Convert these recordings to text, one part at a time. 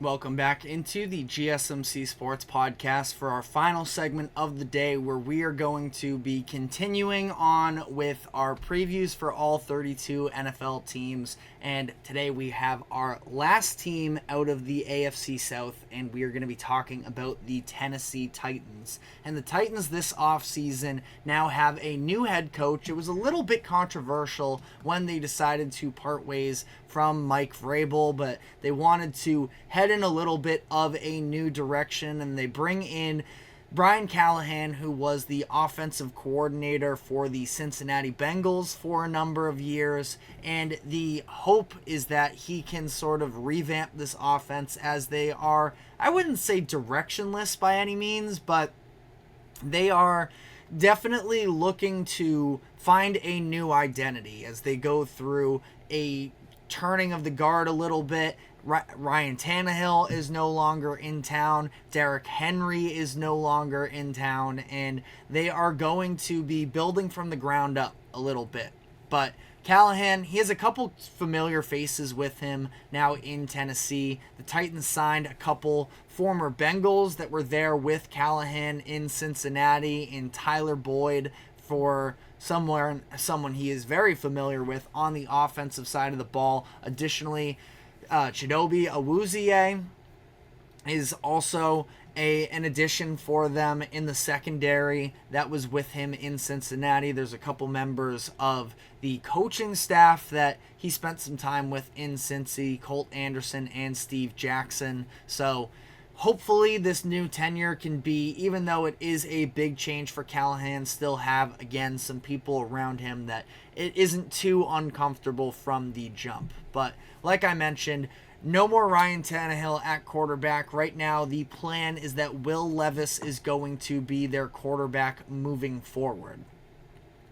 Welcome back into the GSMC Sports Podcast for our final segment of the day, where we are going to be continuing on with our previews for all 32 NFL teams. And today we have our last team out of the AFC South, and we are going to be talking about the Tennessee Titans. And the Titans this offseason now have a new head coach. It was a little bit controversial when they decided to part ways from Mike Vrabel, but they wanted to head in a little bit of a new direction, and they bring in Brian Callahan, who was the offensive coordinator for the Cincinnati Bengals for a number of years, and the hope is that he can sort of revamp this offense, as they are, I wouldn't say directionless by any means, but they are definitely looking to find a new identity as they go through a turning of the guard a little bit. Ryan Tannehill is no longer in town. Derrick Henry is no longer in town. And they are going to be building from the ground up a little bit. But Callahan, he has a couple familiar faces with him now in Tennessee. The Titans signed a couple former Bengals that were there with Callahan in Cincinnati, in Tyler Boyd, for someone he is very familiar with on the offensive side of the ball. Additionally, Chidobe Awuzie is also an addition for them in the secondary that was with him in Cincinnati. There's a couple members of the coaching staff that he spent some time with in Cincy, Colt Anderson and Steve Jackson. So hopefully this new tenure can be, even though it is a big change for Callahan, still have, again, some people around him that it isn't too uncomfortable from the jump. But like I mentioned, no more Ryan Tannehill at quarterback. Right now, the plan is that Will Levis is going to be their quarterback moving forward.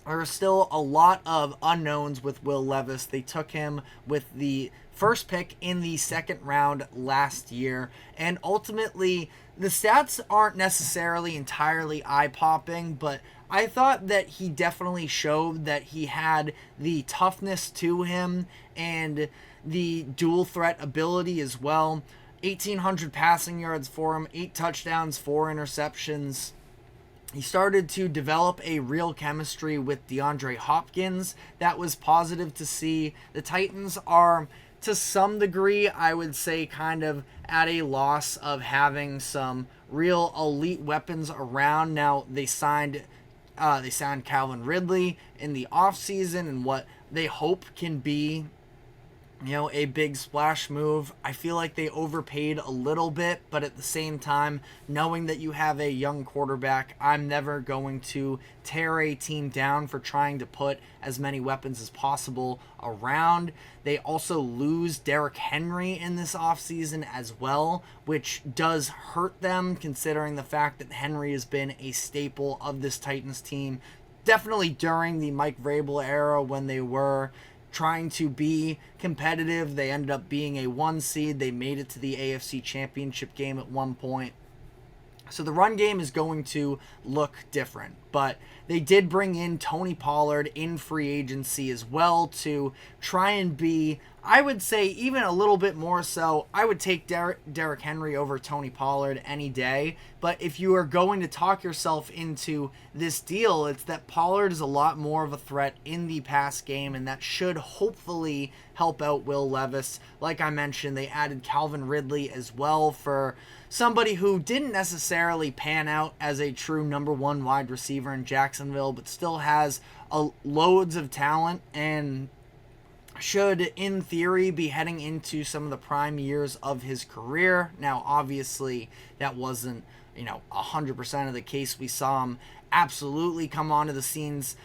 There are still a lot of unknowns with Will Levis. They took him with the first pick in the second round last year, and ultimately the stats aren't necessarily entirely eye-popping, but I thought that he definitely showed that he had the toughness to him and the dual threat ability as well. 1,800 passing yards for him, 8 touchdowns, 4 interceptions. He started to develop a real chemistry with DeAndre Hopkins. That was positive to see. The Titans are, to some degree, I would say, kind of at a loss of having some real elite weapons around. Now, they signed Calvin Ridley in the offseason, and what they hope can be, a big splash move. I feel like they overpaid a little bit, but at the same time, knowing that you have a young quarterback, I'm never going to tear a team down for trying to put as many weapons as possible around. They also lose Derrick Henry in this offseason as well, which does hurt them considering the fact that Henry has been a staple of this Titans team, definitely during the Mike Vrabel era when they were trying to be competitive. They ended up being a 1 seed. They made it to the AFC Championship game at one point. So the run game is going to look different. But they did bring in Tony Pollard in free agency as well to try and be, I would say, even a little bit more so. I would take Derrick Henry over Tony Pollard any day. But if you are going to talk yourself into this deal, it's that Pollard is a lot more of a threat in the pass game, and that should hopefully help out Will Levis. Like I mentioned, they added Calvin Ridley as well for somebody who didn't necessarily pan out as a true number 1 wide receiver in Jacksonville, but still has loads of talent and should, in theory, be heading into some of the prime years of his career. Now, obviously, that wasn't 100% of the case. We saw him absolutely come onto the scenes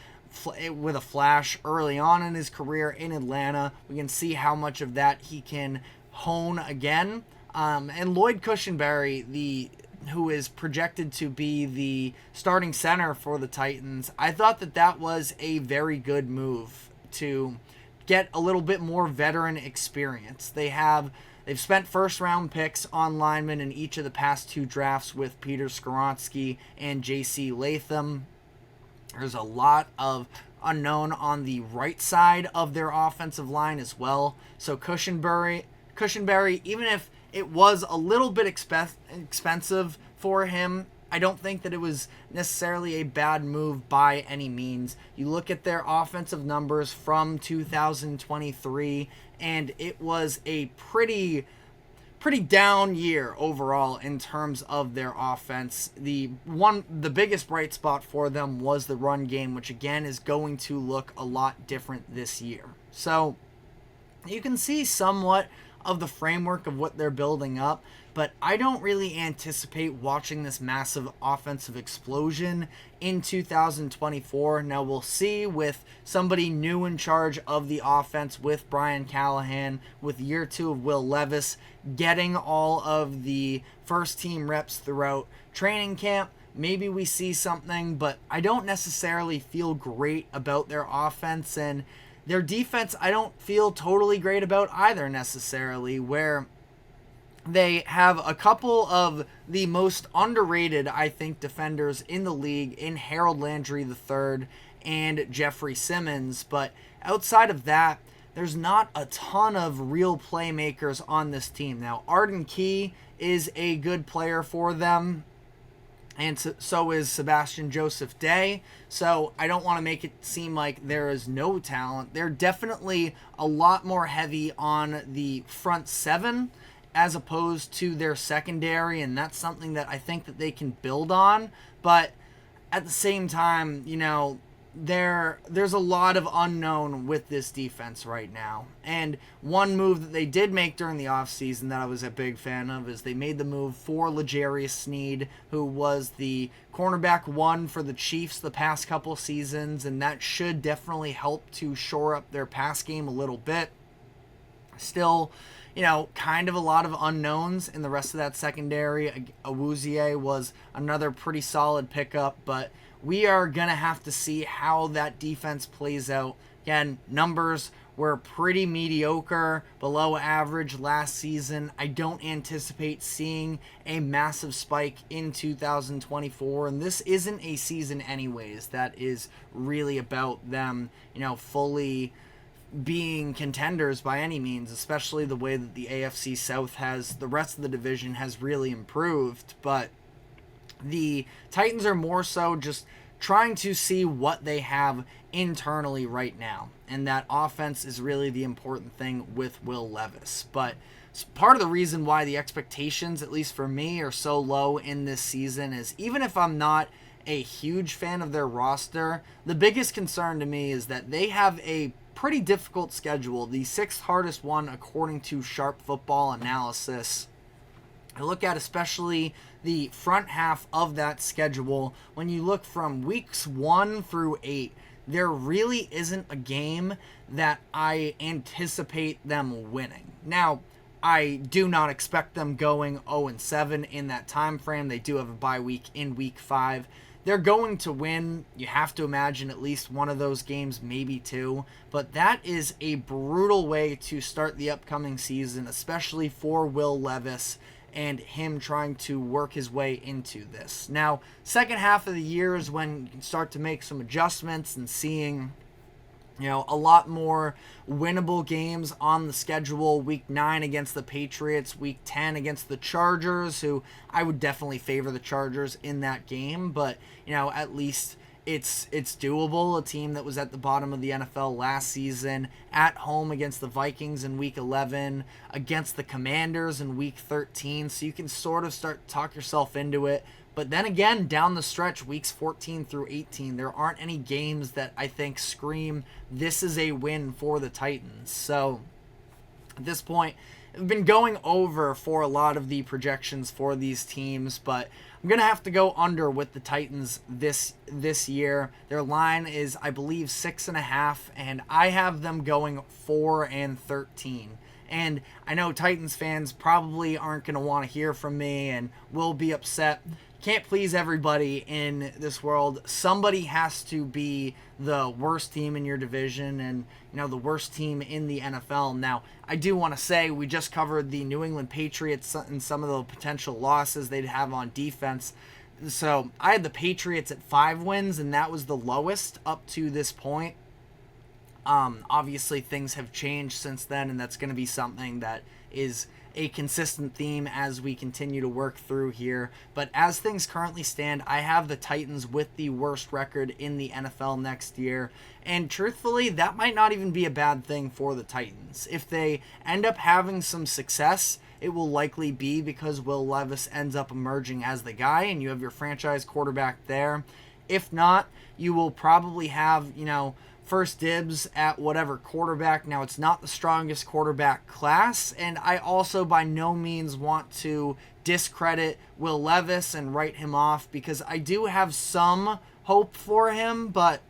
with a flash early on in his career in Atlanta. We can see how much of that he can hone again. And Lloyd Cushenberry, who is projected to be the starting center for the Titans, I thought that was a very good move to get a little bit more veteran experience. They've spent first-round picks on linemen in each of the past 2 drafts with Peter Skoronski and J.C. Latham. There's a lot of unknown on the right side of their offensive line as well. So Cushenberry, even if it was a little bit expensive for him. I don't think that it was necessarily a bad move by any means. You look at their offensive numbers from 2023, and it was a pretty down year overall in terms of their offense. The biggest bright spot for them was the run game, which again is going to look a lot different this year. So you can see somewhat of the framework of what they're building up, but I don't really anticipate watching this massive offensive explosion in 2024. Now we'll see with somebody new in charge of the offense, with Brian Callahan, with year 2 of Will Levis, getting all of the first team reps throughout training camp. Maybe we see something, but I don't necessarily feel great about their offense, and their defense I don't feel totally great about either necessarily, where they have a couple of the most underrated, I think, defenders in the league in Harold Landry III and Jeffrey Simmons. But outside of that, there's not a ton of real playmakers on this team. Now, Arden Key is a good player for them, and so is Sebastian Joseph Day. So I don't want to make it seem like there is no talent. They're definitely a lot more heavy on the front seven as opposed to their secondary, and that's something that I think that they can build on. But at the same time, there's a lot of unknown with this defense right now. And one move that they did make during the offseason that I was a big fan of is they made the move for L'Jarius Sneed, who was the cornerback 1 for the Chiefs the past couple seasons, and that should definitely help to shore up their pass game a little bit. Still, kind of a lot of unknowns in the rest of that secondary. Awuzie was another pretty solid pickup, but we are going to have to see how that defense plays out. Again, numbers were pretty mediocre, below average last season. I don't anticipate seeing a massive spike in 2024, and this isn't a season anyways that is really about them, fully being contenders by any means, especially the way that the AFC South the rest of the division has really improved. But the Titans are more so just trying to see what they have internally right now, and that offense is really the important thing with Will Levis. But part of the reason why the expectations, at least for me, are so low in this season is, even if I'm not a huge fan of their roster, the biggest concern to me is that they have a pretty difficult schedule, the 6th hardest one according to Sharp Football Analysis. I look at especially the front half of that schedule. When you look from weeks 1 through 8, there really isn't a game that I anticipate them winning. Now, I do not expect them going 0-7 in that time frame. They do have a bye week in week 5. They're going to win. You have to imagine at least one of those games, maybe 2. But that is a brutal way to start the upcoming season, especially for Will Levis and him trying to work his way into this. Now, second half of the year is when you can start to make some adjustments and seeing, a lot more winnable games on the schedule. Week 9 against the Patriots, week 10 against the Chargers, who I would definitely favor the Chargers in that game, but, at least it's doable. A team that was at the bottom of the NFL last season, at home against the Vikings in week 11, against the Commanders in week 13, so you can sort of start to talk yourself into it. But then again, down the stretch, weeks 14 through 18, there aren't any games that I think scream this is a win for the Titans. So at this point, I've been going over for a lot of the projections for these teams, but I'm going to have to go under with the Titans this year. Their line is, I believe, 6.5, and I have them going 4-13. And I know Titans fans probably aren't going to want to hear from me and will be upset. Can't please everybody in this world. Somebody has to be the worst team in your division and, the worst team in the NFL. Now, I do want to say we just covered the New England Patriots and some of the potential losses they'd have on defense. So I had the Patriots at 5 wins, and that was the lowest up to this point. Obviously, things have changed since then, and that's going to be something that is a consistent theme as we continue to work through here. But as things currently stand, I have the Titans with the worst record in the NFL next year. And truthfully, that might not even be a bad thing for the Titans. If they end up having some success, it will likely be because Will Levis ends up emerging as the guy and you have your franchise quarterback there. If not, you will probably have, first dibs at whatever quarterback. Now, it's not the strongest quarterback class, and I also by no means want to discredit Will Levis and write him off because I do have some hope for him, but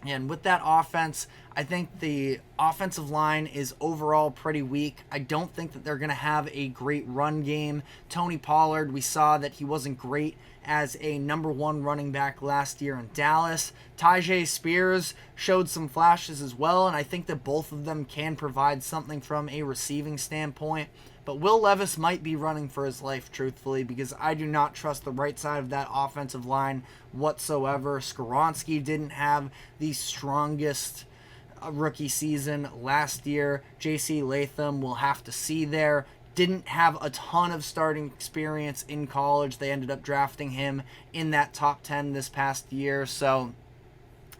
and with that offense, I think the offensive line is overall pretty weak. I don't think that they're going to have a great run game. Tony Pollard, we saw that he wasn't great as a number one running back last year in Dallas. Tyjae Spears showed some flashes as well, and I think that both of them can provide something from a receiving standpoint. But Will Levis might be running for his life, truthfully, because I do not trust the right side of that offensive line whatsoever. Skoronski didn't have the strongest rookie season last year. J.C. Latham will have to see there. Didn't have a ton of starting experience in college. They ended up drafting him in that top 10 this past year. So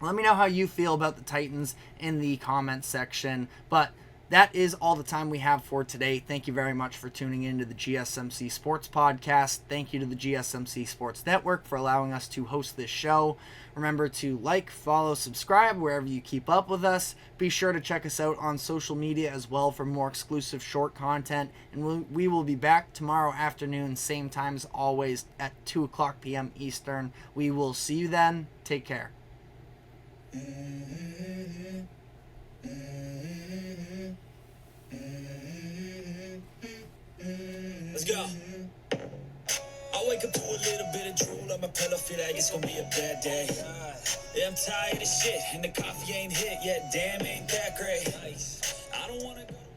let me know how you feel about the Titans in the comments section. But that is all the time we have for today. Thank you very much for tuning in to the GSMC Sports Podcast. Thank you to the GSMC Sports Network for allowing us to host this show. Remember to like, follow, subscribe wherever you keep up with us. Be sure to check us out on social media as well for more exclusive short content. And we will be back tomorrow afternoon, same time as always at 2 o'clock p.m. Eastern. We will see you then. Take care. Let's go. I wake up to a little bit of drool on my pillow, feel like it's gonna be a bad day. Yeah, I'm tired of shit, and the coffee ain't hit yet. Damn, ain't that great. I don't wanna go.